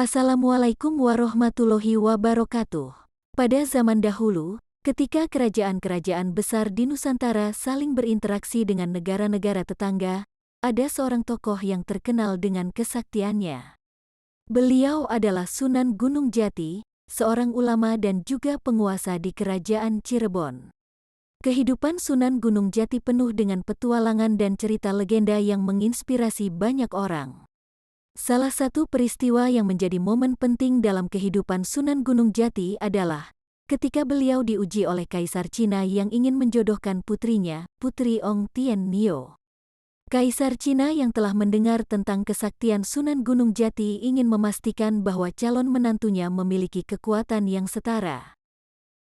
Assalamualaikum warahmatullahi wabarakatuh. Pada zaman dahulu, ketika kerajaan-kerajaan besar di Nusantara saling berinteraksi dengan negara-negara tetangga, ada seorang tokoh yang terkenal dengan kesaktiannya. Beliau adalah Sunan Gunung Jati, seorang ulama dan juga penguasa di Kerajaan Cirebon. Kehidupan Sunan Gunung Jati penuh dengan petualangan dan cerita legenda yang menginspirasi banyak orang. Salah satu peristiwa yang menjadi momen penting dalam kehidupan Sunan Gunung Jati adalah ketika beliau diuji oleh Kaisar Cina yang ingin menjodohkan putrinya, Putri Ong Tien Nio. Kaisar Cina yang telah mendengar tentang kesaktian Sunan Gunung Jati ingin memastikan bahwa calon menantunya memiliki kekuatan yang setara.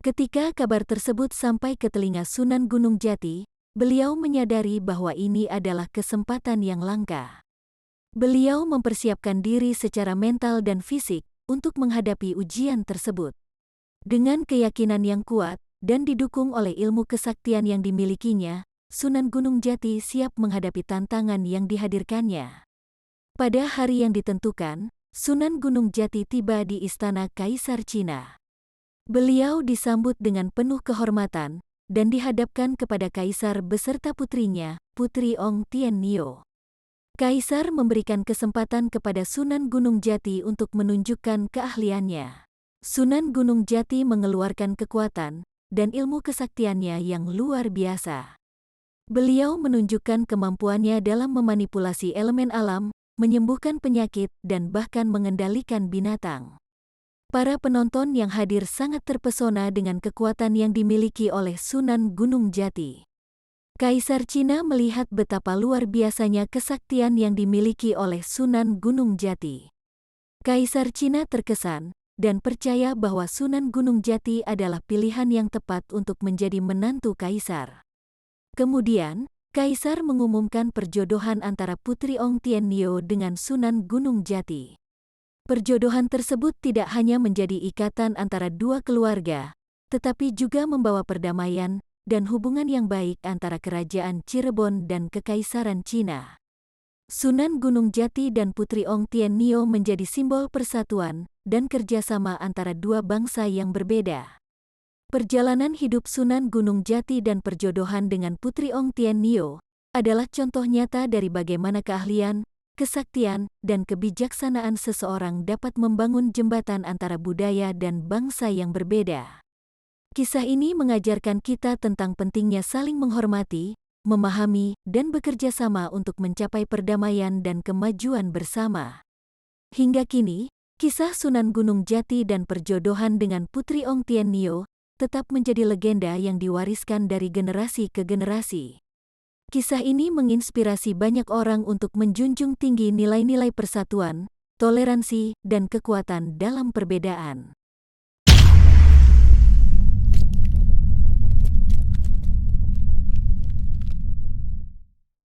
Ketika kabar tersebut sampai ke telinga Sunan Gunung Jati, beliau menyadari bahwa ini adalah kesempatan yang langka. Beliau mempersiapkan diri secara mental dan fisik untuk menghadapi ujian tersebut. Dengan keyakinan yang kuat dan didukung oleh ilmu kesaktian yang dimilikinya, Sunan Gunung Jati siap menghadapi tantangan yang dihadirkannya. Pada hari yang ditentukan, Sunan Gunung Jati tiba di istana Kaisar Cina. Beliau disambut dengan penuh kehormatan dan dihadapkan kepada Kaisar beserta putrinya, Putri Ong Tien Nio. Kaisar memberikan kesempatan kepada Sunan Gunung Jati untuk menunjukkan keahliannya. Sunan Gunung Jati mengeluarkan kekuatan dan ilmu kesaktiannya yang luar biasa. Beliau menunjukkan kemampuannya dalam memanipulasi elemen alam, menyembuhkan penyakit, dan bahkan mengendalikan binatang. Para penonton yang hadir sangat terpesona dengan kekuatan yang dimiliki oleh Sunan Gunung Jati. Kaisar Cina melihat betapa luar biasanya kesaktian yang dimiliki oleh Sunan Gunung Jati. Kaisar Cina terkesan dan percaya bahwa Sunan Gunung Jati adalah pilihan yang tepat untuk menjadi menantu kaisar. Kemudian, kaisar mengumumkan perjodohan antara Putri Ong Tien Nio dengan Sunan Gunung Jati. Perjodohan tersebut tidak hanya menjadi ikatan antara dua keluarga, tetapi juga membawa perdamaian dan hubungan yang baik antara Kerajaan Cirebon dan Kekaisaran Cina. Sunan Gunung Jati dan Putri Ong Tien Nio menjadi simbol persatuan dan kerjasama antara dua bangsa yang berbeda. Perjalanan hidup Sunan Gunung Jati dan perjodohan dengan Putri Ong Tien Nio adalah contoh nyata dari bagaimana keahlian, kesaktian, dan kebijaksanaan seseorang dapat membangun jembatan antara budaya dan bangsa yang berbeda. Kisah ini mengajarkan kita tentang pentingnya saling menghormati, memahami, dan bekerja sama untuk mencapai perdamaian dan kemajuan bersama. Hingga kini, kisah Sunan Gunung Jati dan perjodohan dengan Putri Ong Tien Nio tetap menjadi legenda yang diwariskan dari generasi ke generasi. Kisah ini menginspirasi banyak orang untuk menjunjung tinggi nilai-nilai persatuan, toleransi, dan kekuatan dalam perbedaan.